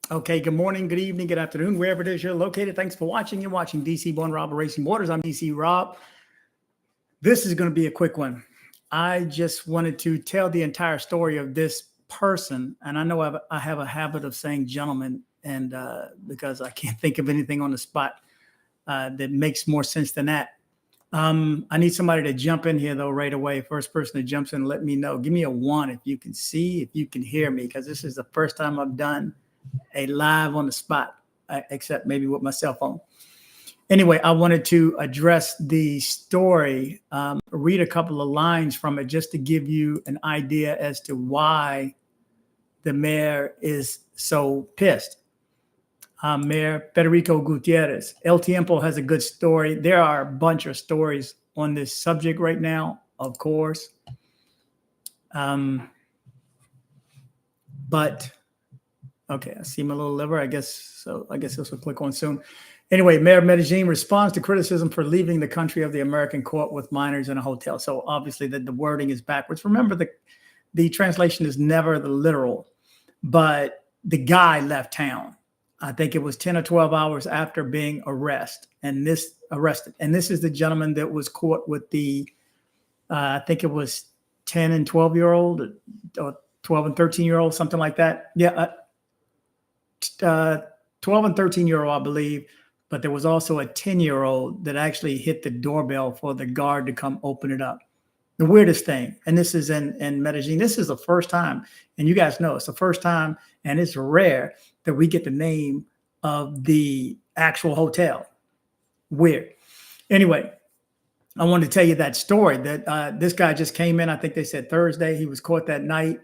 Okay, good morning, good evening, good afternoon, wherever it is you're located. Thanks for watching. You're watching DC Born Rob Racing Borders. I'm DC Rob. This is going to be a quick one. I just wanted to tell the entire story of this person. And I know I have a habit of saying gentleman, and because I can't think of anything on the spot that makes more sense than that. I need somebody to jump in here, though, right away. First person that jumps in, let me know. Give me a one if you can see, if you can hear me, because this is the first time I've done a live on the spot, except maybe with my cell phone. Anyway, I wanted to address the story, read a couple of lines from it just to give you an idea as to why the mayor is so pissed. Mayor Federico Gutierrez. El Tiempo has a good story. There are a bunch of stories on this subject right now, of course. But okay, I see my little liver. I guess so. I guess this will click on soon. Anyway, Mayor Medellin responds to criticism for leaving the country of the American court with minors in a hotel. So obviously the wording is backwards. Remember, the translation is never the literal, but the guy left town. I think it was 10 or 12 hours after being arrested. And this is the gentleman that was caught with the, I think it was 10 and 12-year-old or 12 and 13-year-old, something like that. Yeah. 12 and 13-year-old, I believe, but there was also a 10-year-old that actually hit the doorbell for the guard to come open it up. The weirdest thing, and this is in Medellin, this is the first time, and you guys know it's the first time, and it's rare that we get the name of the actual hotel. Weird. Anyway, I wanted to tell you that story that this guy just came in. I think they said Thursday. He was caught that night.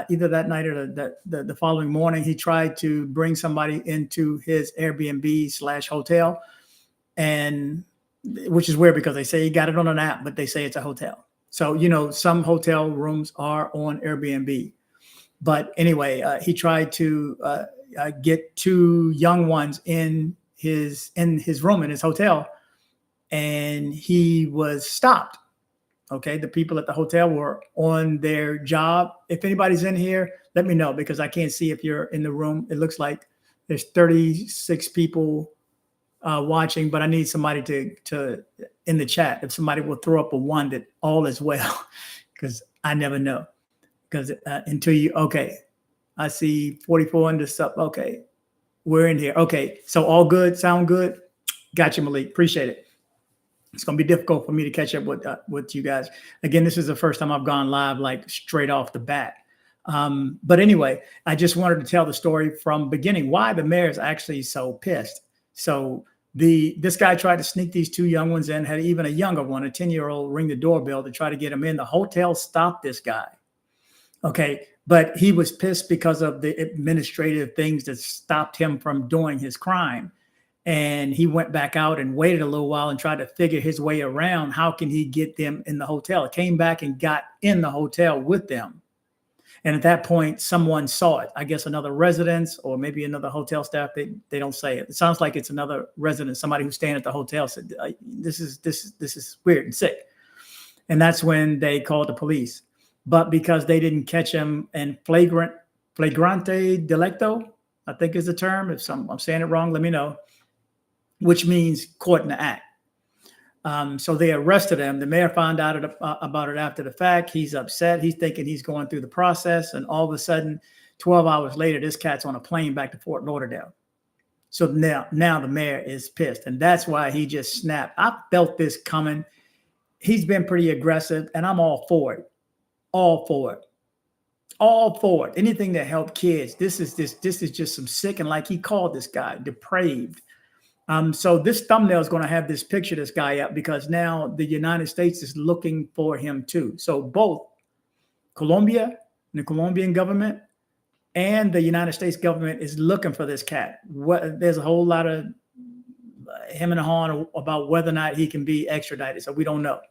Either that night or the following morning, he tried to bring somebody into his Airbnb/hotel, and which is weird because they say he got it on an app, but they say it's a hotel. So, some hotel rooms are on Airbnb. But anyway, he tried to get two young ones in his room in his hotel, and he was stopped. Okay, the people at the hotel were on their job. If anybody's in here, let me know because I can't see if you're in the room. It looks like there's 36 people watching, but I need somebody to in the chat. If somebody will throw up a one that all is well, because I never know. Because until you, okay, I see 44 under stuff. Okay, we're in here. Okay, so all good, sound good. Got you, Malik. Appreciate it. It's going to be difficult for me to catch up with you guys. Again, this is the first time I've gone live like straight off the bat. But anyway, I just wanted to tell the story from beginning, why the mayor is actually so pissed. So this guy tried to sneak these two young ones in, had even a younger one, a 10-year-old, ring the doorbell to try to get him in. The hotel stopped this guy. Okay, but he was pissed because of the administrative things that stopped him from doing his crime. And he went back out and waited a little while and tried to figure his way around. How can he get them in the hotel? Came back and got in the hotel with them. And at that point, someone saw it. I guess another resident or maybe another hotel staff. They don't say it. It sounds like it's another resident, somebody who's staying at the hotel said, this is weird and sick. And that's when they called the police. But because they didn't catch him in flagrante delicto, I think is the term. If I'm saying it wrong, let me know. Which means caught in the act. So they arrested him. The mayor found out about it after the fact. He's upset. He's thinking he's going through the process. And all of a sudden, 12 hours later, this cat's on a plane back to Fort Lauderdale. So now the mayor is pissed. And that's why he just snapped. I felt this coming. He's been pretty aggressive, and I'm all for it. All for it. All for it. Anything to help kids. This is just some sick, and like he called this guy, depraved. So this thumbnail is going to have this picture of this guy up because now the United States is looking for him too. So both Colombia, the Colombian government, and the United States government is looking for this cat. There's a whole lot of him and hawing about whether or not he can be extradited. So we don't know.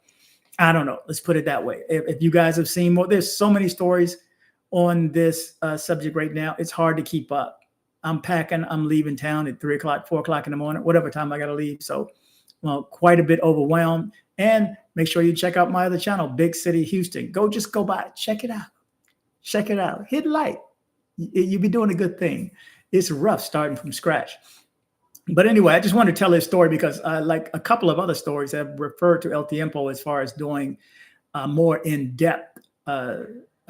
I don't know. Let's put it that way. If you guys have seen more, there's so many stories on this subject right now. It's hard to keep up. I'm packing. I'm leaving town at 3 o'clock, 4 o'clock in the morning, whatever time I got to leave. So, quite a bit overwhelmed. And make sure you check out my other channel, Big City Houston. Go by, check it out. Check it out. Hit like. You'll be doing a good thing. it's rough starting from scratch. But anyway, I just wanted to tell this story because like a couple of other stories have referred to El Tiempo as far as doing more in-depth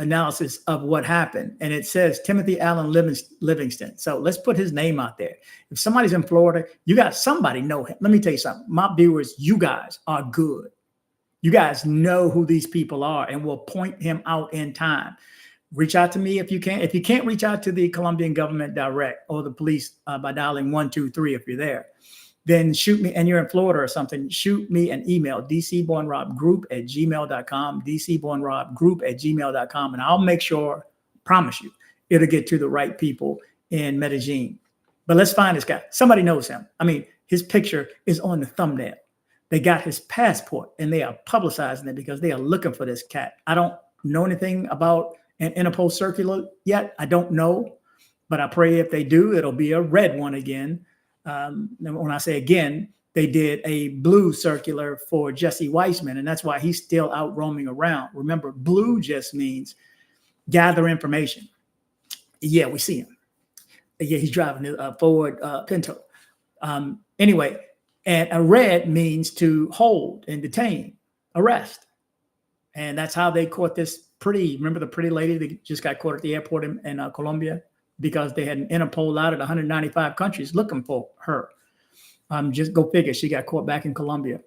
analysis of what happened. And it says Timothy Allen Livingston. So let's put his name out there. If somebody's in Florida, you got somebody know him. Let me tell you something. My viewers, you guys are good. You guys know who these people are and will point him out in time. Reach out to me if you can. If you can't reach out to the Colombian government direct or the police by dialing 123 if you're there, then shoot me, and you're in Florida or something, shoot me an email, dcbornrobgroup@gmail.com, dcbornrobgroup@gmail.com, and I'll make sure, promise you, it'll get to the right people in Medellin. But let's find this guy. Somebody knows him. I mean, his picture is on the thumbnail. They got his passport, and they are publicizing it because they are looking for this cat. I don't know anything about an Interpol circular yet. I don't know, but I pray if they do, it'll be a red one again. When I say again, they did a blue circular for Jesse Weissman, and that's why he's still out roaming around. Remember, blue just means gather information. Yeah, we see him. Yeah, he's driving a Ford Pinto. Anyway, and a red means to hold and detain, arrest. And that's how they caught this remember the pretty lady that just got caught at the airport in Colombia? Because they had an Interpol out at 195 countries looking for her. Just go figure. She got caught back in Colombia,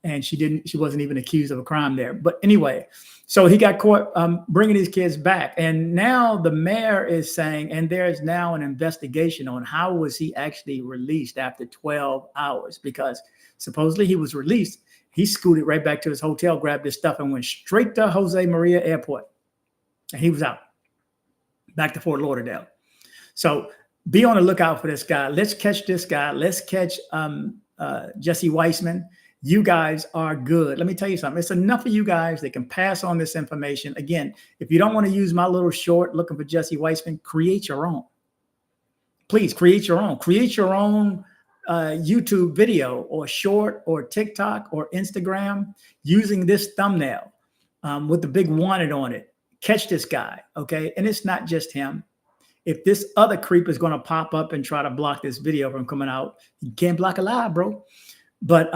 and she wasn't even accused of a crime there. But anyway, so he got caught bringing his kids back. And now the mayor is saying, and there's now an investigation on how was he actually released after 12 hours, because supposedly he was released. He scooted right back to his hotel, grabbed his stuff, and went straight to Jose Maria Airport. And he was out, back to Fort Lauderdale. So be on the lookout for this guy. Let's catch this guy. Let's catch Jesse Weissman. You guys are good. Let me tell you something. It's enough of you guys that can pass on this information. Again, if you don't want to use my little short looking for Jesse Weissman, create your own. Please create your own. Create your own YouTube video or short or TikTok or Instagram using this thumbnail with the big wanted on it. Catch this guy, okay? And it's not just him. If this other creep is going to pop up and try to block this video from coming out, you can't block a live, bro. But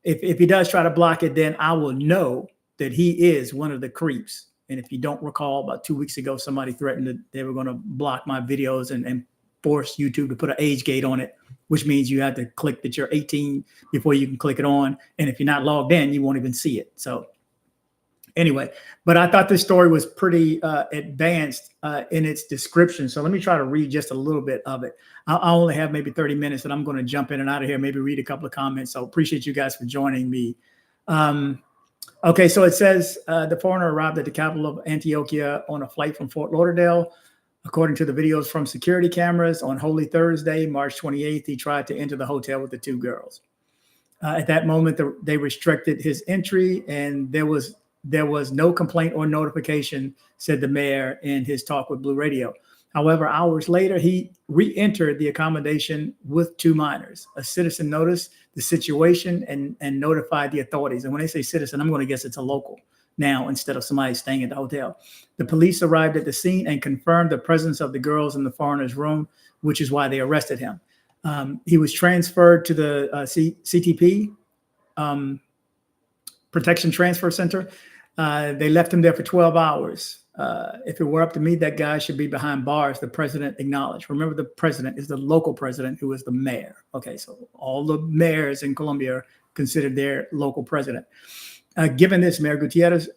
if he does try to block it, then I will know that he is one of the creeps. And if you don't recall, about 2 weeks ago, somebody threatened that they were going to block my videos and force YouTube to put an age gate on it, which means you have to click that you're 18 before you can click it on. And if you're not logged in, you won't even see it. So anyway, but I thought this story was pretty advanced in its description. So let me try to read just a little bit of it. I only have maybe 30 minutes, and I'm going to jump in and out of here, maybe read a couple of comments. So appreciate you guys for joining me. Okay, so it says the foreigner arrived at the capital of Antioquia on a flight from Fort Lauderdale. According to the videos from security cameras, on Holy Thursday, March 28th, he tried to enter the hotel with the two girls. At that moment, they restricted his entry, and there was no complaint or notification, said the mayor in his talk with Blue Radio. However, hours later, he re-entered the accommodation with two minors. A citizen noticed the situation and notified the authorities. And when they say citizen, I'm going to guess it's a local now instead of somebody staying at the hotel. The police arrived at the scene and confirmed the presence of the girls in the foreigner's room, which is why they arrested him. He was transferred to the CTP, Protection Transfer Center. They left him there for 12 hours. If it were up to me, that guy should be behind bars, the president acknowledged. Remember, the president is the local president who is the mayor. Okay, so all the mayors in Colombia are considered their local president. Given this, Mayor Gutierrez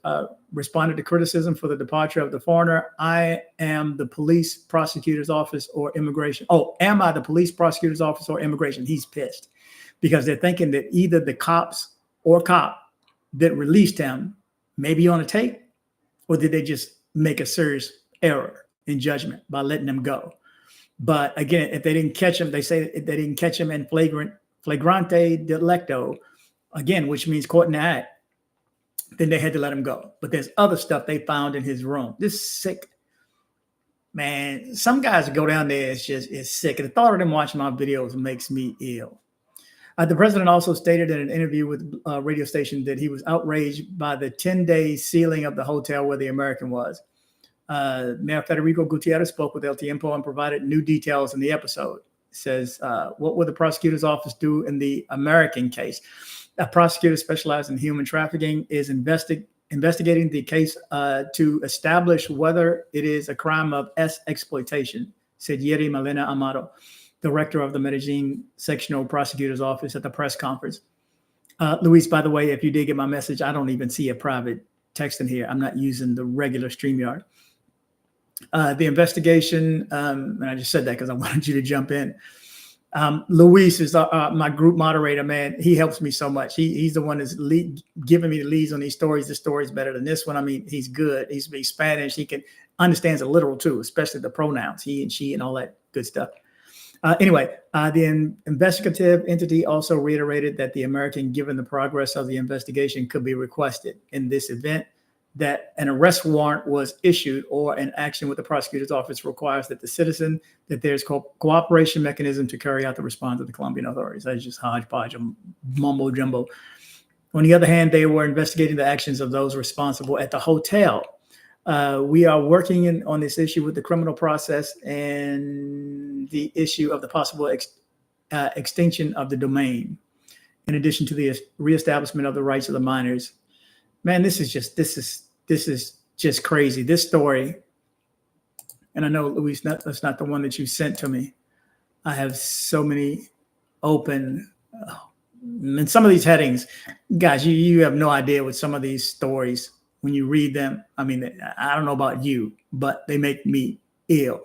responded to criticism for the departure of the foreigner. I am the police prosecutor's office or immigration. Oh, am I the police prosecutor's office or immigration? He's pissed because they're thinking that either the cops or cop that released him may be on a tape, or did they just make a serious error in judgment by letting them go? But again, if they didn't catch him, they say if they didn't catch him in flagrante delicto, again, which means caught in the act, then they had to let him go. But there's other stuff they found in his room. This sick, man, some guys go down there, it's sick. And the thought of them watching my videos makes me ill. The president also stated in an interview with a radio station that he was outraged by the 10-day sealing of the hotel where the American was. Mayor Federico Gutierrez spoke with El Tiempo and provided new details in the episode. It says, what would the prosecutor's office do in the American case? A prosecutor specialized in human trafficking is investigating the case to establish whether it is a crime of exploitation, said Yeri Malena Amado, director of the Medellin sectional prosecutor's office at the press conference. Luis, by the way, if you did get my message, I don't even see a private text in here. I'm not using the regular StreamYard. The investigation, and I just said that because I wanted you to jump in. Luis is my group moderator, man. He helps me so much. He's the one that's giving me the leads on these stories. This story's better than this one. I mean, he's good. He speaks Spanish. He understands the literal too, especially the pronouns, he and she and all that good stuff. Anyway, the investigative entity also reiterated that the American, given the progress of the investigation, could be requested in this event that an arrest warrant was issued or an action with the prosecutor's office requires that the citizen, that there's cooperation mechanism to carry out the response of the Colombian authorities. That's just hodgepodge, mumbo jumbo. On the other hand, they were investigating the actions of those responsible at the hotel. We are working on this issue with the criminal process and the issue of the possible extinction of the domain, in addition to the reestablishment of the rights of the minors. Man, this is just crazy. This story, and I know, Luis, that's not the one that you sent to me. I have so many open, and some of these headings, guys, you have no idea what some of these stories, when you read them, I mean, I don't know about you, but they make me ill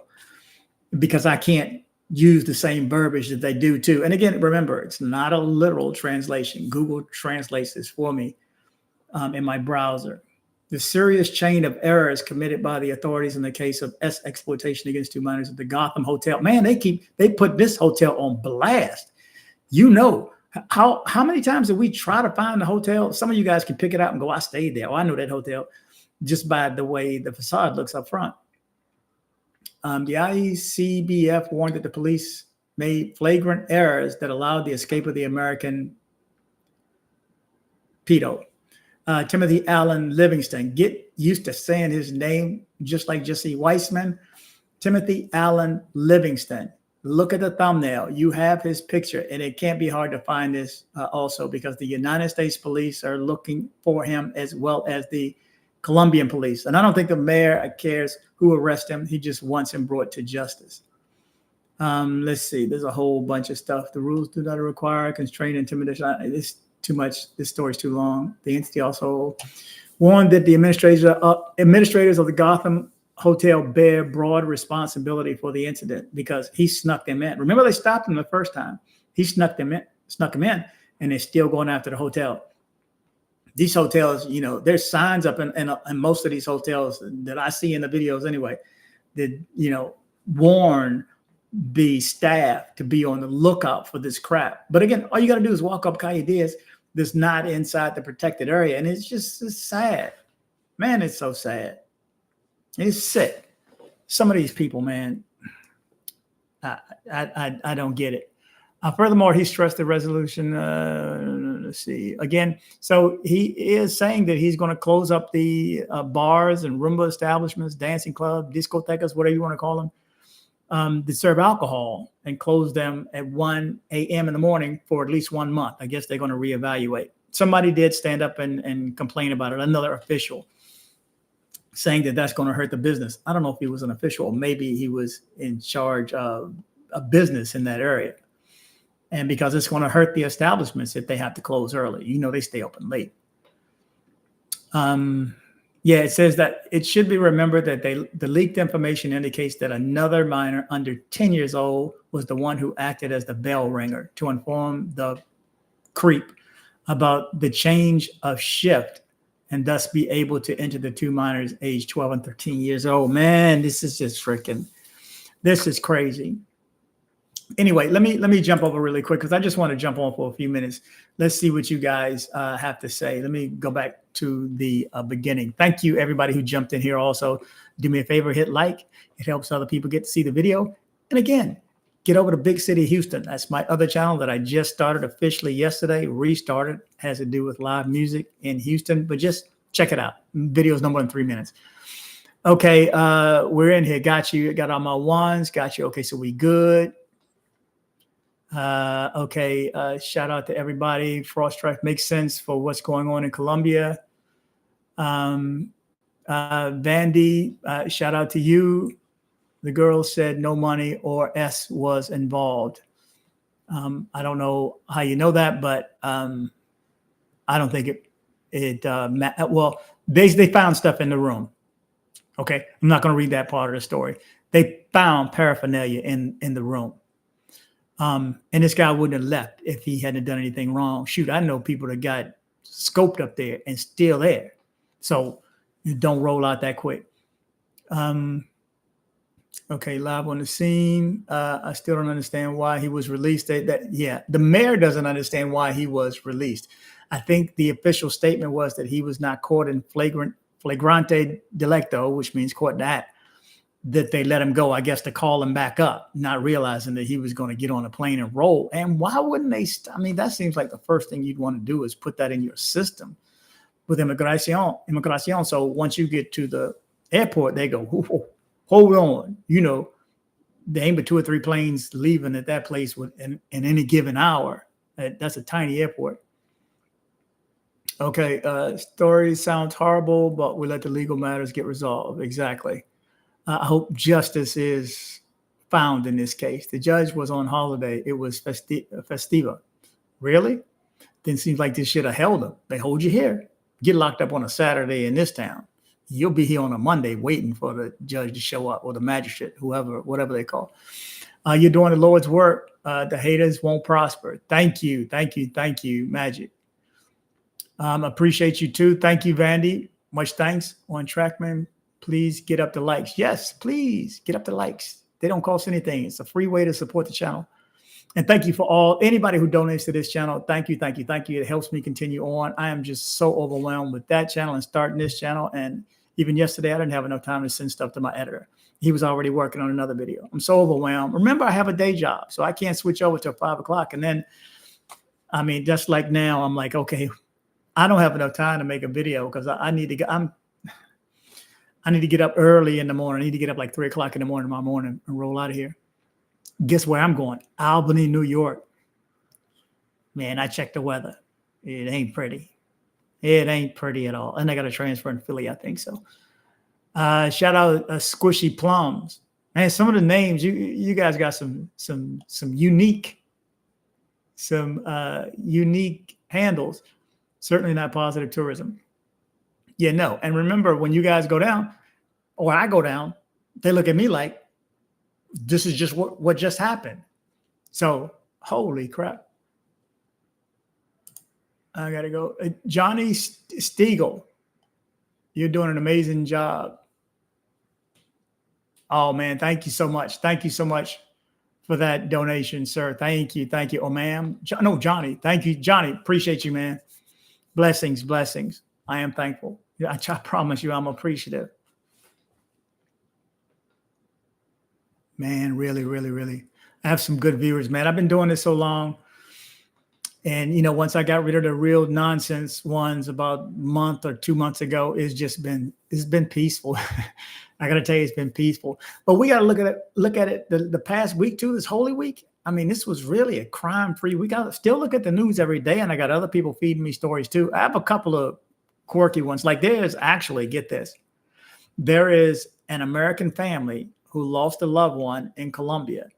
because I can't use the same verbiage that they do too. And again, remember, it's not a literal translation. Google translates this for me in my browser. The serious chain of errors committed by the authorities in the case of exploitation against two minors at the Gotham Hotel. Man, they put this hotel on blast. You know, how many times did we try to find the hotel? Some of you guys can pick it out and go, I stayed there. Oh, I know that hotel, just by the way the facade looks up front. The ICBF warned that the police made flagrant errors that allowed the escape of the American pedo. Timothy Allen Livingston. Get used to saying his name just like Jesse Weissman. Timothy Allen Livingston. Look at the thumbnail. You have his picture, and it can't be hard to find this also because the United States police are looking for him as well as the Colombian police. And I don't think the mayor cares who arrests him. He just wants him brought to justice. Let's see. There's a whole bunch of stuff. The rules do not require constraint, intimidation. It's too much. This story's too long. The entity also warned that the administrators of the Gotham Hotel bear broad responsibility for the incident because he snuck them in. Remember, they stopped him the first time. He snuck them in, and they're still going after the hotel. These hotels, you know, there's signs up in most of these hotels that I see in the videos anyway, that, you know, warn the staff to be on the lookout for this crap. But again, all you got to do is walk up Calle Diaz that's not inside the protected area. And it's sad. Man, it's so sad. It's sick. Some of these people, man, I don't get it. Furthermore, he stressed the resolution. Let's see again. So he is saying that he's going to close up the bars and Roomba establishments, dancing clubs, discotecas, whatever you want to call them, that serve alcohol and close them at 1 a.m. in the morning for at least 1 month. I guess they're going to reevaluate. Somebody did stand up and complain about it. Another official saying that that's going to hurt the business. I don't know if he was an official or maybe he was in charge of a business in that area. And because it's going to hurt the establishments if they have to close early. You know, they stay open late. Yeah, it says that it should be remembered that the leaked information indicates that another minor under 10 years old was the one who acted as the bell ringer to inform the creep about the change of shift and thus be able to enter the two minors aged 12 and 13 years old. Man, this is just this is crazy. Anyway, let me jump over really quick because I just want to jump on for a few minutes. Let's see what you guys have to say. Let me go back to the beginning. Thank you, everybody who jumped in here. Also, do me a favor, hit like. It helps other people get to see the video. And again, get over to Big City Houston. That's my other channel that I just started officially yesterday, restarted. Has to do with live music in Houston, but just check it out. Videos no more than 3 minutes. Okay, we're in here. Got you. Got all my ones. Got you. Okay, so we good. Okay, shout out to everybody. Frost strike makes sense for what's going on in Colombia. Vandy, shout out to you. The girl said no money or S was involved. I don't know how you know that, but I don't think well, they found stuff in the room. Okay, I'm not going to read that part of the story. They found paraphernalia in the room. And this guy wouldn't have left if he hadn't done anything wrong. Shoot, I know people that got scoped up there and still there. So you don't roll out that quick. Okay, live on the scene. I still don't understand why he was released. The mayor doesn't understand why he was released. I think the official statement was that he was not caught in flagrante delicto, which means caught that they let him go, I guess, to call him back up, not realizing that he was going to get on a plane and roll. And why wouldn't they? I mean, that seems like the first thing you'd want to do is put that in your system with immigration. So once you get to the airport, they go, hold on. You know, they aim at 2 or 3 planes leaving at that place in any given hour. That's a tiny airport. Okay, story sounds horrible, but we let the legal matters get resolved. Exactly. I hope justice is found in this case. The judge was on holiday. It was festiva. Really? Then seems like this should have held him. They hold you here. Get locked up on a Saturday in this town. You'll be here on a Monday waiting for the judge to show up, or the magistrate, whatever they call. You're doing the Lord's work. The haters won't prosper. Thank you, Magic. Appreciate you too. Thank you, Vandy. Much thanks. On Trackman, please get up the likes. Yes, please get up the likes. They don't cost anything. It's a free way to support the channel. And thank you for anybody who donates to this channel. Thank you. It helps me continue on. I am just so overwhelmed with that channel and starting this channel. And even yesterday, I didn't have enough time to send stuff to my editor. He was already working on another video. I'm so overwhelmed. Remember, I have a day job, so I can't switch over till 5 o'clock. And then, I mean, just like now, I'm like, okay, I don't have enough time to make a video because I need to get, I need to get up early in the morning. I need to get up like 3 o'clock in the morning tomorrow morning and roll out of here. Guess where I'm going? Albany, New York. Man, I checked the weather. It ain't pretty. It ain't pretty at all. And I got a transfer in Philly, I think so. Shout out Squishy Plums. Man, some of the names, you guys got some unique handles. Certainly not Positive Tourism. Yeah, no. And remember, when you guys go down, or I go down, they look at me like, this is just what just happened. So, holy crap. I got to go. Johnny Stiegel, you're doing an amazing job. Oh, man, thank you so much. Thank you so much for that donation, sir. Thank you. Oh, ma'am. No, Johnny. Thank you, Johnny. Appreciate you, man. Blessings. I am thankful. I promise you I'm appreciative. Man, really. I have some good viewers, man. I've been doing this so long. And, you know, once I got rid of the real nonsense ones about a month or 2 months ago, it's been peaceful. I got to tell you, it's been peaceful. But we got to look at it the past week too, this Holy Week. I mean, this was really a crime-free week. I still look at the news every day, and I got other people feeding me stories too. I have a couple of quirky ones. Like there's actually, get this, there is an American family who lost a loved one in Colombia,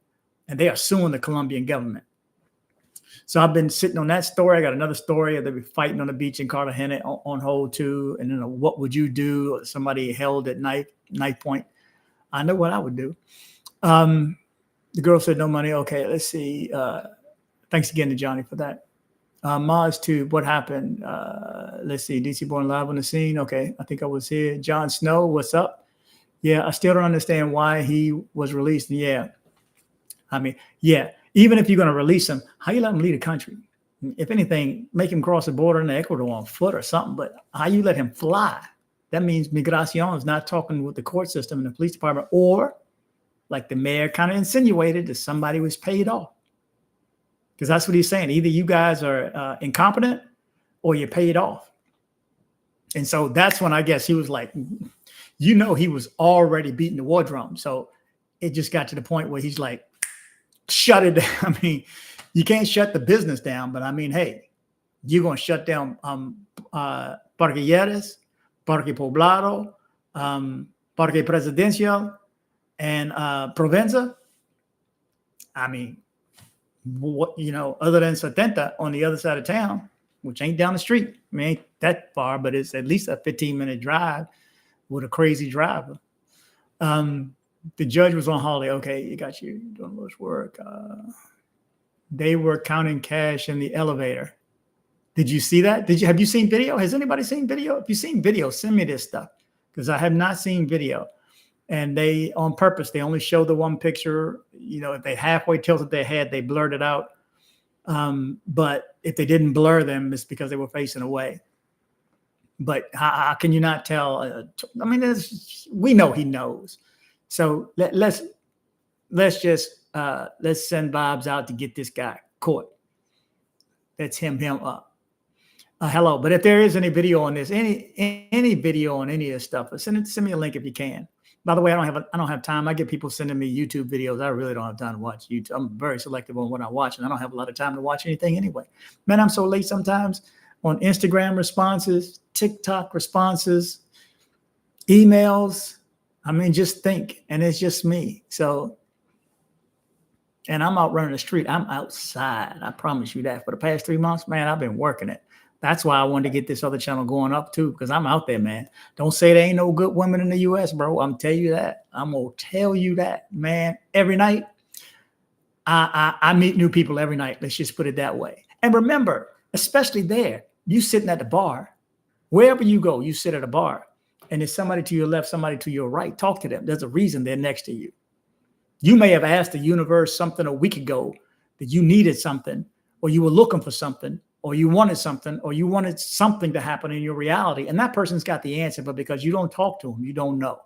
and they are suing the Colombian government. So I've been sitting on that story. I got another story. They'll be fighting on the beach in Cartagena on hold too. And then what would you do? Somebody held at knife point. I know what I would do. The girl said no money. Okay, let's see. Thanks again to Johnny for that. Maz Tube, what happened? Let's see. DC Born live on the scene. Okay, I think I was here. John Snow, what's up? Yeah, I still don't understand why he was released. Yeah. I mean, yeah. Even if you're going to release him, how you let him leave the country? If anything, make him cross the border into Ecuador on foot or something. But how you let him fly? That means Migración is not talking with the court system and the police department, or like the mayor kind of insinuated, that somebody was paid off. Because that's what he's saying. Either you guys are incompetent or you're paid off. And so that's when I guess he was like, you know, he was already beating the war drum. So it just got to the point where he's like, shut it down. I mean, you can't shut the business down, but I mean, hey, you're going to shut down Parque Lleras, Parque Poblado, Parque Presidencial, and Provenza. I mean, what, you know, other than 70 on the other side of town, which ain't down the street. I mean, ain't that far, but it's at least a 15-minute drive with a crazy driver. The judge was on holiday. Okay, you got you doing much work. They were counting cash in the elevator. Did you see that? Have you seen video? Has anybody seen video? If you've seen video, send me this stuff, because I have not seen video. And they, on purpose, they only show the one picture. You know, if they halfway tilted their head, they blurred it out. But if they didn't blur them, it's because they were facing away. But how can you not tell? I mean, we know he knows. So let's send Bobs out to get this guy caught. Let's him up. Hello, but if there is any video on this, any video on any of this stuff, send me a link if you can. By the way, I don't have time. I get people sending me YouTube videos. I really don't have time to watch YouTube. I'm very selective on what I watch, and I don't have a lot of time to watch anything anyway. Man, I'm so late sometimes on Instagram responses, TikTok responses, emails. I mean, just think, and it's just me. So, and I'm out running the street. I'm outside. I promise you that. For the past 3 months, man, I've been working it. That's why I wanted to get this other channel going up too, because I'm out there, man. Don't say there ain't no good women in the U.S., bro. I'm telling you that. I'm gonna tell you that, man. Every night, I meet new people every night. Let's just put it that way. And remember, especially there, you sitting at the bar, wherever you go, you sit at a bar, and there's somebody to your left, somebody to your right. Talk to them. There's a reason they're next to you. You may have asked the universe something a week ago that you needed something, or you were looking for something, or you wanted something, or you wanted something to happen in your reality. And that person's got the answer, but because you don't talk to them, you don't know.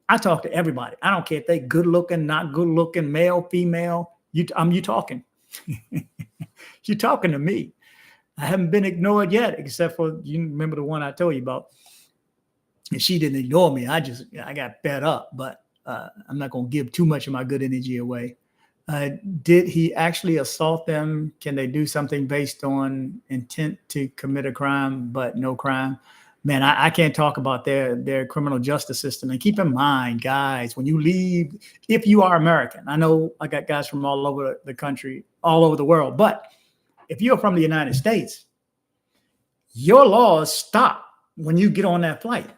I talk to everybody. I don't care if they good looking, not good looking, male, female. You talking. You're talking to me. I haven't been ignored yet, except for, you remember the one I told you about. And she didn't ignore me. I got fed up, but I'm not going to give too much of my good energy away. Did he actually assault them? Can they do something based on intent to commit a crime, but no crime? Man, I can't talk about their criminal justice system. And keep in mind, guys, when you leave, if you are American, I know I got guys from all over the country, all over the world, but if you're from the United States, your laws stop when you get on that flight.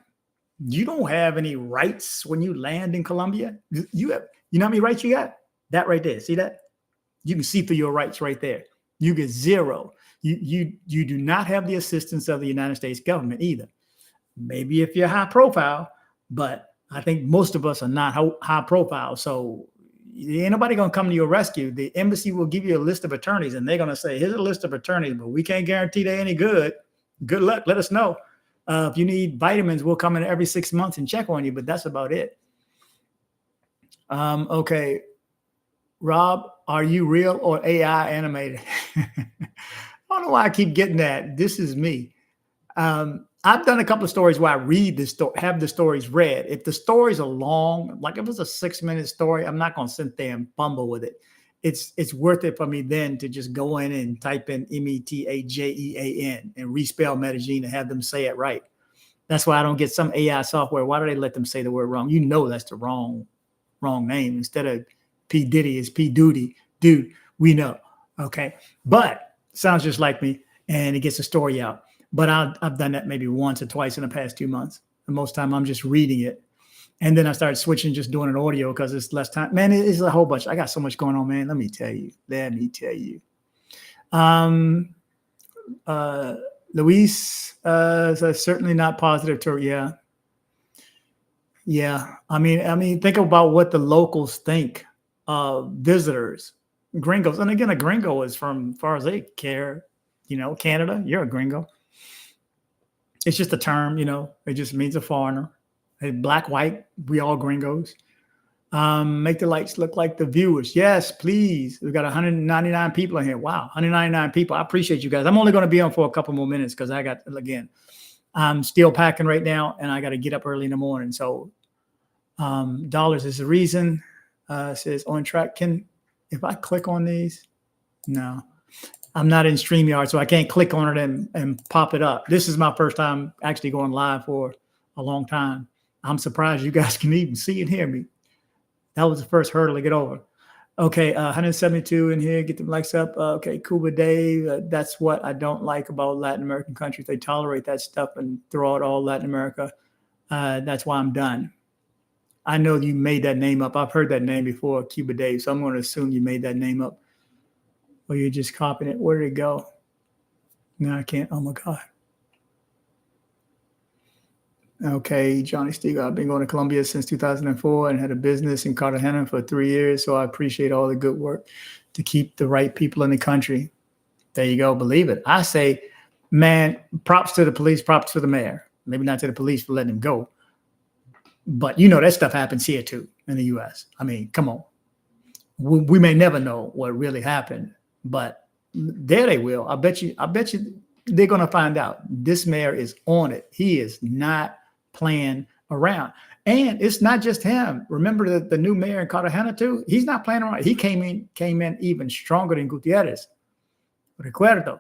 You don't have any rights when you land in Colombia. You know how many rights you got? That right there. See that? You can see through your rights right there. You get zero. You do not have the assistance of the United States government either. Maybe if you're high profile, but I think most of us are not high profile. So ain't nobody going to come to your rescue. The embassy will give you a list of attorneys, and they're going to say, here's a list of attorneys, but we can't guarantee they're any good. Good luck. Let us know. If you need vitamins, we'll come in every 6 months and check on you, but that's about it. Okay. Rob, are you real or AI animated? I don't know why I keep getting that. This is me. I've done a couple of stories where I read the story, have the stories read. If the stories are long, like if it's a 6-minute story, I'm not going to sit there and fumble with it. It's worth it for me then to just go in and type in METAJEAN and respell Medellin and have them say it right. That's why I don't get some AI software. Why do they let them say the word wrong? You know that's the wrong name. Instead of P. Diddy is P. Duty. Dude, we know. Okay. But sounds just like me, and it gets a story out. But I've done that maybe once or twice in the past 2 months. And most time I'm just reading it. And then I started switching, just doing an audio because it's less time. Man, it's a whole bunch. I got so much going on, man. Let me tell you. Luis says certainly not positive to, yeah. Yeah. I mean, think about what the locals think of visitors, gringos. And again, a gringo is from, as far as they care, Canada, you're a gringo. It's just a term, it just means a foreigner. Hey, black, white, we all gringos. Make the lights look like the viewers. Yes, please. We've got 199 people in here. Wow, 199 people. I appreciate you guys. I'm only going to be on for a couple more minutes because I got, again, I'm still packing right now, and I got to get up early in the morning. So dollars is the reason. Says on track. If I click on these, no, I'm not in StreamYard, so I can't click on it and pop it up. This is my first time actually going live for a long time. I'm surprised you guys can even see and hear me. That was the first hurdle to get over. Okay, 172 in here. Get the likes up. Okay, Cuba Dave. That's what I don't like about Latin American countries. They tolerate that stuff and throw out all Latin America. That's why I'm done. I know you made that name up. I've heard that name before, Cuba Dave. So I'm going to assume you made that name up. Or you're just copying it. Where did it go? No, I can't. Oh, my God. Okay, Johnny Stiegel. I've been going to Colombia since 2004 and had a business in Cartagena for 3 years. So I appreciate all the good work to keep the right people in the country. There you go. Believe it. I say, man, props to the police, props to the mayor. Maybe not to the police for letting him go. But you know that stuff happens here too in the U.S. I mean, come on. We may never know what really happened, but there they will. I bet you they're going to find out. This mayor is on it. He is not playing around. And it's not just him. Remember the new mayor in Cartagena too? He's not playing around. He came in even stronger than Gutierrez. Recuerdo.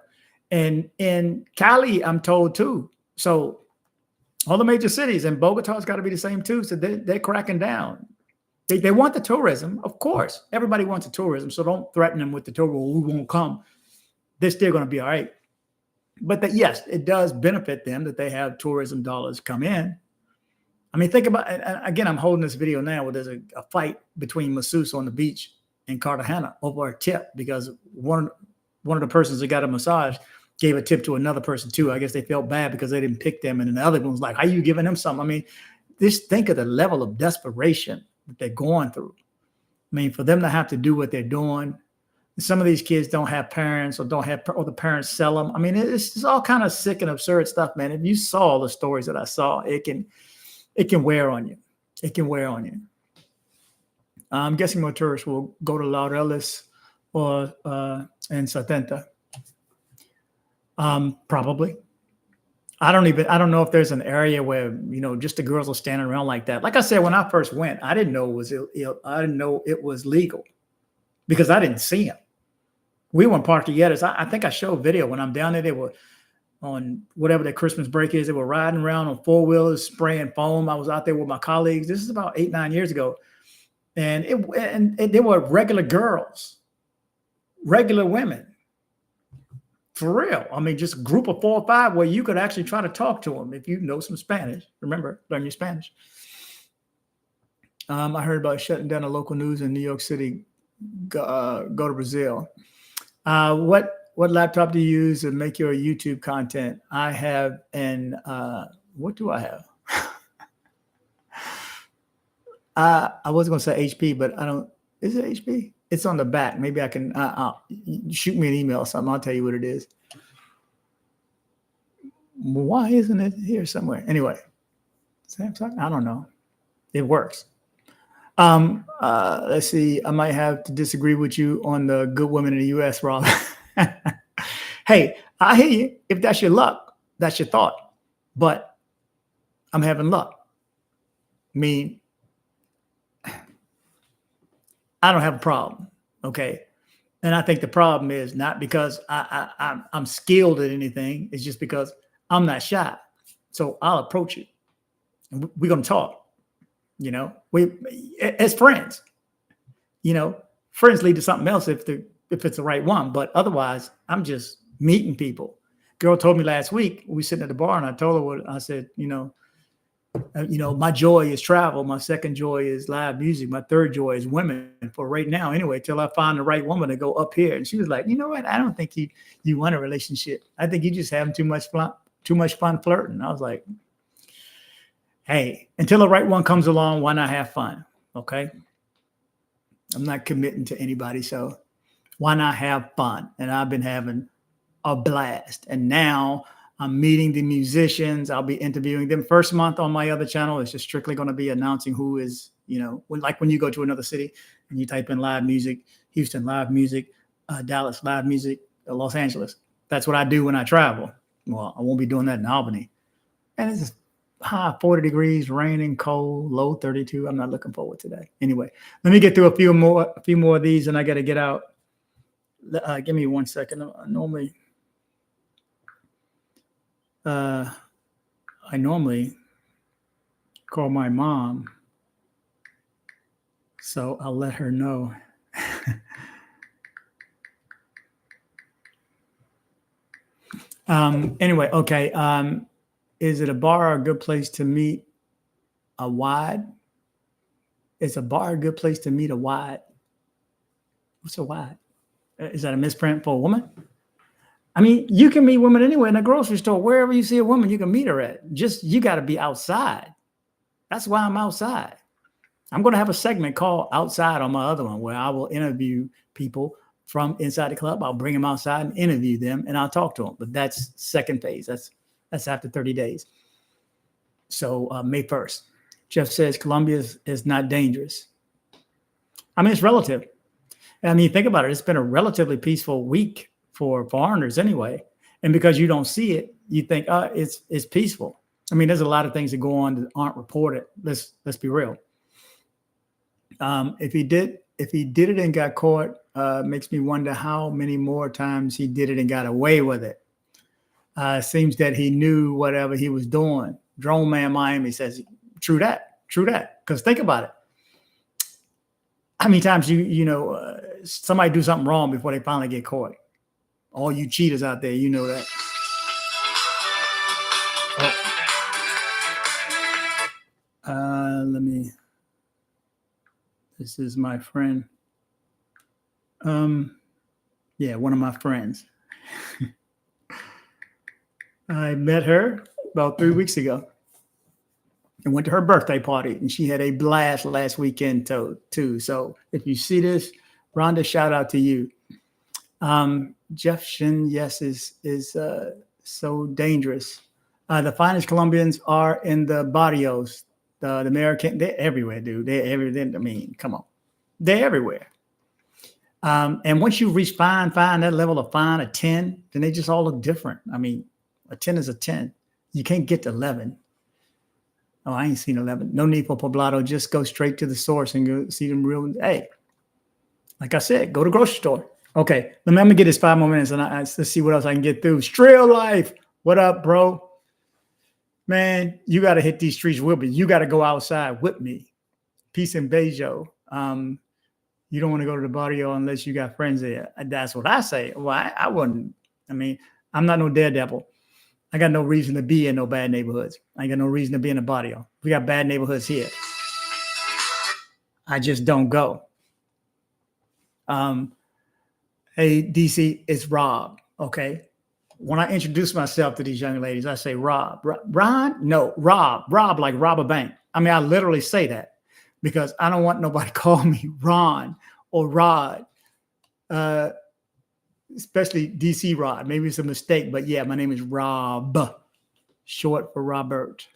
And in Cali, I'm told too. So all the major cities, and Bogota's got to be the same too. So they're cracking down. They want the tourism, of course. Everybody wants the tourism, so don't threaten them with the tourism. We won't come. They're still going to be all right. But yes, it does benefit them that they have tourism dollars come in. I mean, think about it. Again, I'm holding this video now where there's a fight between masseuses on the beach in Cartagena over a tip because one of the persons that got a massage gave a tip to another person too. I guess they felt bad because they didn't pick them. And then the other one was like, how are you giving them something? I mean, just think of the level of desperation that they're going through. I mean, for them to have to do what they're doing. Some of these kids don't have parents or the parents sell them. I mean, it's all kind of sick and absurd stuff, man. If you saw the stories that I saw, it can wear on you. It can wear on you. I'm guessing more tourists will go to Laureles or and Setenta. Probably. I don't know if there's an area where, just the girls are standing around like that. Like I said, when I first went, I didn't know it was I didn't know it was legal because I didn't see them. We weren't Parquilletas. I think I showed a video when I'm down there. They were on whatever their Christmas break is. They were riding around on four-wheelers, spraying foam. I was out there with my colleagues. This is about 8-9 years ago. And they were regular girls, regular women. For real. I mean, just a group of 4 or 5 where you could actually try to talk to them if you know some Spanish. Remember, learn your Spanish. I heard about shutting down the local news in New York City. Go to Brazil. What laptop do you use to make your YouTube content? I have what do I have? I was going to say HP, but I don't. Is it HP? It's on the back. Maybe I can shoot me an email or something. I'll tell you what it is. Why isn't it here somewhere? Anyway, Samsung. I don't know. It works. Let's see. I might have to disagree with you on the good women in the U.S., Rob. Hey, I hear you. If that's your luck, that's your thought. But I'm having luck. I mean, I don't have a problem. Okay. And I think the problem is not because I'm skilled at anything. It's just because I'm not shy. So I'll approach you. And we're going to talk. We as friends, friends lead to something else if it's the right one. But otherwise, I'm just meeting people. Girl told me last week, we sitting at the bar and I told her what I said, my joy is travel. My second joy is live music. My third joy is women for right now. Anyway, till I find the right woman to go up here. And she was like, you know what? I don't think you want a relationship. I think you just having too much fun flirting. I was like, hey, until the right one comes along, why not have fun? Okay. I'm not committing to anybody. So why not have fun? And I've been having a blast. And now I'm meeting the musicians. I'll be interviewing them. First month on my other channel is just strictly going to be announcing who is, when you go to another city and you type in live music, Houston live music, Dallas live music, Los Angeles. That's what I do when I travel. Well, I won't be doing that in Albany. And it's high 40 degrees, raining, cold, low 32. I'm not looking forward to that. Anyway, let me get through a few more of these, and I got to get out. Give me 1 second. I normally call my mom, so I'll let her know. Anyway, okay. Is it a bar or a good place to meet a wide? Is a bar a good place to meet a wide? What's a wide? Is that a misprint for a woman? I mean, you can meet women anywhere in a grocery store. Wherever you see a woman, you can meet her at. Just, you got to be outside. That's why I'm outside. I'm going to have a segment called Outside on my other one, where I will interview people from inside the club. I'll bring them outside and interview them, and I'll talk to them. But that's second phase. That's after 30 days. So May 1st. Jeff says Colombia is not dangerous. I mean, it's relative. I mean, think about it. It's been a relatively peaceful week for foreigners anyway. And because you don't see it, you think, it's peaceful. I mean, there's a lot of things that go on that aren't reported. Let's be real. If he did it and got caught, makes me wonder how many more times he did it and got away with it. Seems that he knew whatever he was doing. Drone Man Miami says, true that. Because think about it. How many times somebody do something wrong before they finally get caught? All you cheaters out there, you know that. This is my friend. Yeah, one of my friends. I met her about 3 weeks ago and went to her birthday party, and she had a blast last weekend too. So if you see this, Rhonda, shout out to you. Jeff Shin, yes, is so dangerous. The finest Colombians are in the barrios. The American, they're everywhere, dude. They're everywhere. I mean, come on. They're everywhere. And once you reach fine, that level of fine, a 10, then they just all look different. I mean, a 10 is a 10. You can't get to 11. Oh, I ain't seen 11. No need for poblado. Just go straight to the source and go see them real. Hey, like I said, go to the grocery store. Okay, let me get this 5 more minutes, and let's see what else I can get through. Strail Life, what up, bro? Man, you got to hit these streets with me. You got to go outside with me. Peace and Bejo. You don't want to go to the barrio unless you got friends there. That's what I say. Well, I wouldn't. I mean, I'm not no daredevil. I got no reason to be in no bad neighborhoods. I got no reason to be in a barrio. We got bad neighborhoods here. I just don't go. Hey, DC, it's Rob. Okay. When I introduce myself to these young ladies, I say, Rob. Ron? No, Rob. Rob, like rob a bank. I mean, I literally say that because I don't want nobody to call me Ron or Rod, especially DC Rod. Maybe it's a mistake, but yeah, my name is Rob, short for Robert.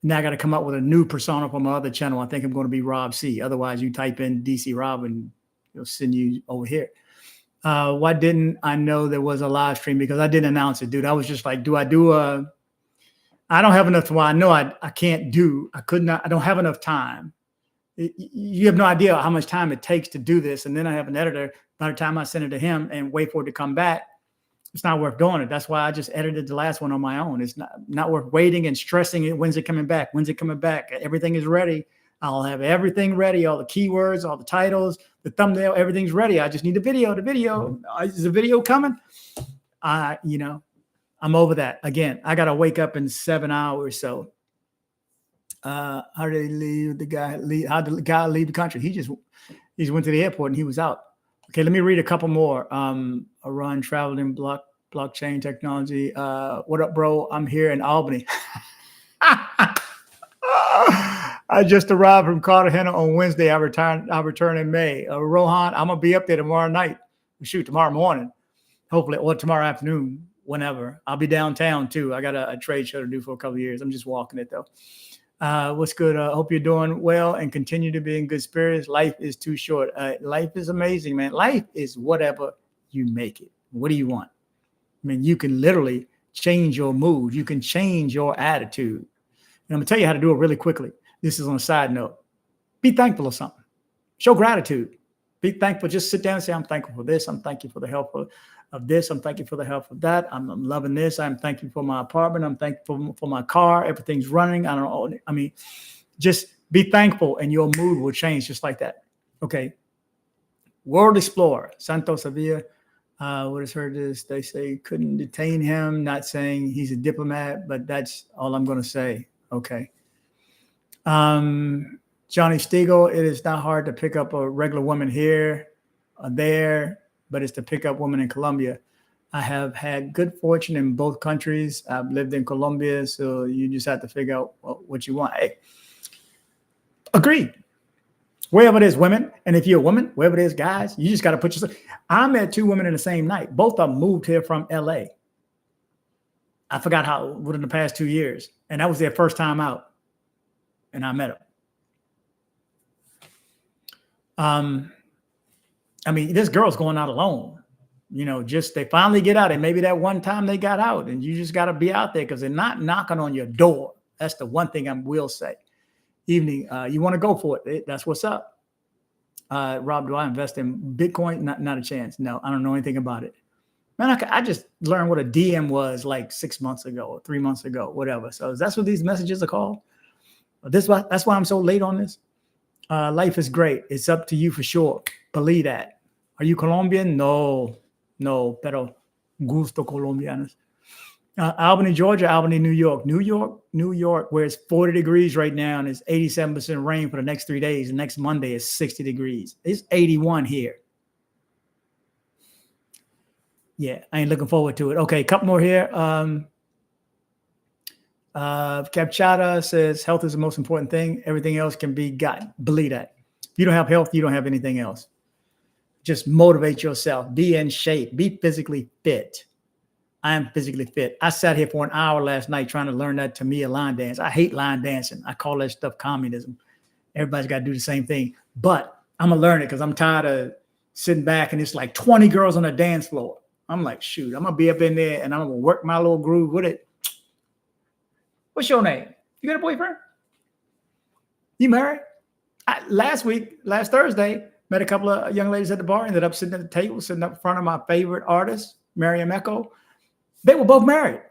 Now I got to come up with a new persona for my other channel. I think I'm going to be Rob C. Otherwise, you type in DC Rob and it'll send you over here. Why didn't I know there was a live stream? Because I didn't announce it, dude. I was just like, I don't have enough to why I know I could not, I don't have enough time. You have no idea how much time it takes to do this. And then I have an editor. By the time I send it to him and wait for it to come back, it's not worth doing it. That's why I just edited the last one on my own. It's not worth waiting and stressing it. When's it coming back? When's it coming back? Everything is ready. I'll have everything ready. All the keywords, all the titles, the thumbnail, everything's ready. I just need the video. Is the video coming? I'm over that. Again, I got to wake up in 7 hours. So how did he leave? How did the guy leave the country? He just went to the airport and he was out. Okay, let me read a couple more. Run traveling blockchain technology. What up, bro? I'm here in Albany. I just arrived from Cartagena on Wednesday. I return in May. Rohan, I'm gonna be up there tomorrow night. Shoot, tomorrow morning, hopefully, or tomorrow afternoon, whenever. I'll be downtown too. I got a trade show to do for a couple of years. I'm just walking it though. What's good? Hope you're doing well and continue to be in good spirits. Life is too short. Life is amazing, man. Life is whatever you make it. What do you want? I mean, you can literally change your mood. You can change your attitude. And I'm going to tell you how to do it really quickly. This is on a side note. Be thankful of something. Show gratitude. Be thankful. Just sit down and say, I'm thankful for this. I'm thankful for the help of this. I'm thankful for the help of that. I'm loving this. I'm thankful for my apartment. I'm thankful for my car. Everything's running. I don't know. I mean, just be thankful and your mood will change just like that. Okay. World Explorer, Santos Sevilla. What has heard this? They say couldn't detain him. Not saying he's a diplomat, but that's all I'm going to say. Okay. Johnny Stiegel, it is not hard to pick up a regular woman here or there, but it's to pick up women in Colombia. I have had good fortune in both countries. I've lived in Colombia, so you just have to figure out what you want. Hey, agreed. Wherever it is, women, and if you're a woman, wherever it is, guys, you just got to put yourself. I met two women in the same night. Both of them moved here from LA. I forgot how, within the past 2 years. And that was their first time out. And I met them. I mean, this girl's going out alone. You know, just they finally get out. And maybe that one time they got out. And you just got to be out there because they're not knocking on your door. That's the one thing I will say. Evening, you want to go for it. That's what's up. Rob, do I invest in Bitcoin? Not a chance. No, I don't know anything about it. Man, I just learned what a DM was like 6 months ago or 3 months ago, whatever. So that's what these messages are called. That's why I'm so late on this. Life is great. It's up to you for sure. Believe that. Are you Colombian? No, pero gusto colombianos. Albany, Georgia, Albany, New York, where it's 40 degrees right now and it's 87% rain for the next 3 days. The next Monday is 60 degrees. It's 81 here. Yeah, I ain't looking forward to it. Okay, a couple more here. Capchata says health is the most important thing. Everything else can be gotten. Believe that. If you don't have health, you don't have anything else. Just motivate yourself. Be in shape. Be physically fit. I am physically fit. I sat here for an hour last night trying to learn that Tamiya line dance. I hate line dancing. I call that stuff communism. Everybody's got to do the same thing. But I'm going to learn it because I'm tired of sitting back and it's like 20 girls on the dance floor. I'm like, shoot, I'm going to be up in there and I'm going to work my little groove with it. What's your name? You got a boyfriend? You married? Last Thursday, met a couple of young ladies at the bar, ended up sitting at the table, sitting up in front of my favorite artist, Miriam Echo. They were both married.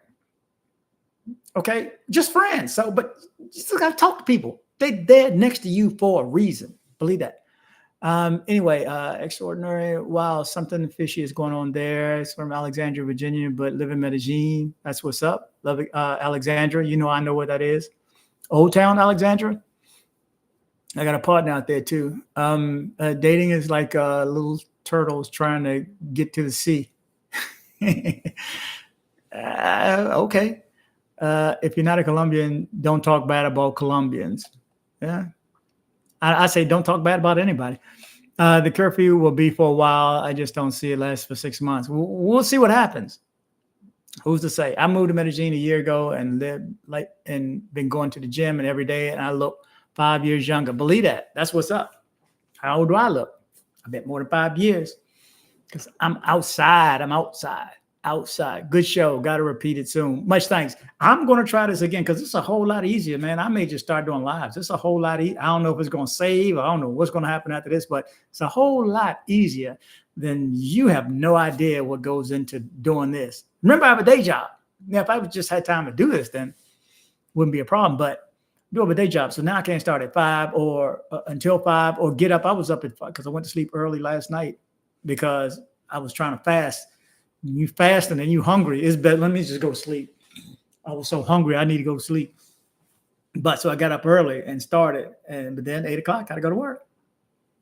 Okay, just friends. So, but you still got to talk to people. They're next to you for a reason. Believe that. Anyway, extraordinary. Wow, something fishy is going on there. It's from Alexandria, Virginia, but live in Medellin. That's what's up. Love it, Alexandria. You know, I know where that is. Old Town, Alexandria. I got a partner out there too. Dating is like little turtles trying to get to the sea. Okay. If you're not a Colombian, don't talk bad about Colombians. Yeah. I say don't talk bad about anybody. The curfew will be for a while. I just don't see it last for 6 months. We'll see what happens. Who's to say? I moved to Medellin a year ago and been going to the gym and every day, and I look 5 years younger. Believe that. That's what's up. How old do I look? I bet more than 5 years because I'm outside. Outside. Good show. Got to repeat it soon. Much thanks. I'm going to try this again because it's a whole lot easier, man. I may just start doing lives. It's a whole lot easier. I don't know if it's going to save. I don't know what's going to happen after this, but it's a whole lot easier than you have no idea what goes into doing this. Remember, I have a day job. Now, if I just had time to do this, then it wouldn't be a problem, but I do have a day job. So now I can't start at 5 or until 5 or get up. I was up at 5 because I went to sleep early last night because I was trying to fast. You fasting and you hungry. It's better. Let me just go to sleep. I was so hungry. I need to go to sleep. But so I got up early and started. But then 8 o'clock, got to go to work.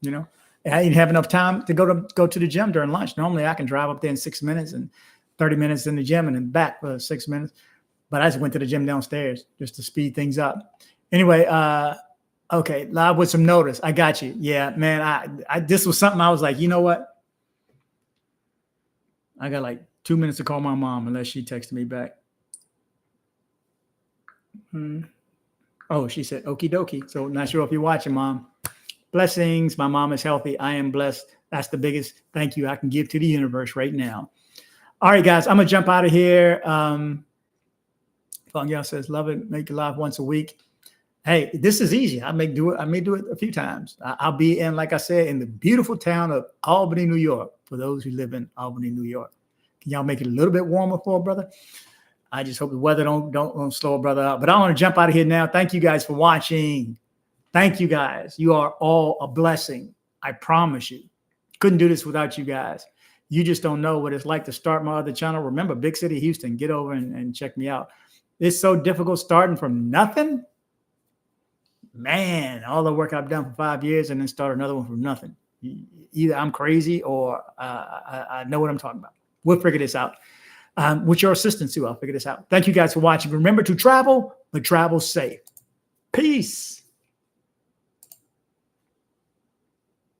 You know, and I didn't have enough time to go to the gym during lunch. Normally I can drive up there in 6 minutes and 30 minutes in the gym and then back for 6 minutes. But I just went to the gym downstairs just to speed things up. Anyway, okay, live with some notice. I got you. Yeah, man. I this was something I was like, you know what? I got like 2 minutes to call my mom unless she texted me back. Oh, she said, okie dokie. So not sure if you're watching, Mom. Blessings. My mom is healthy. I am blessed. That's the biggest thank you I can give to the universe right now. All right, guys, I'm going to jump out of here. Fong Yao says, love it. Make it live once a week. Hey, this is easy. I may do it a few times. I'll be in, like I said, in the beautiful town of Albany, New York, for those who live in Albany, New York. Can y'all make it a little bit warmer for a brother? I just hope the weather don't slow a brother out. But I want to jump out of here now. Thank you guys for watching. Thank you guys. You are all a blessing. I promise you. Couldn't do this without you guys. You just don't know what it's like to start my other channel. Remember, big city Houston, get over and check me out. It's so difficult starting from nothing. Man, all the work I've done for 5 years and then start another one from nothing. Either I'm crazy or I know what I'm talking about. We'll figure this out. With your assistance too, I'll figure this out. Thank you guys for watching. Remember to travel, but travel safe. Peace.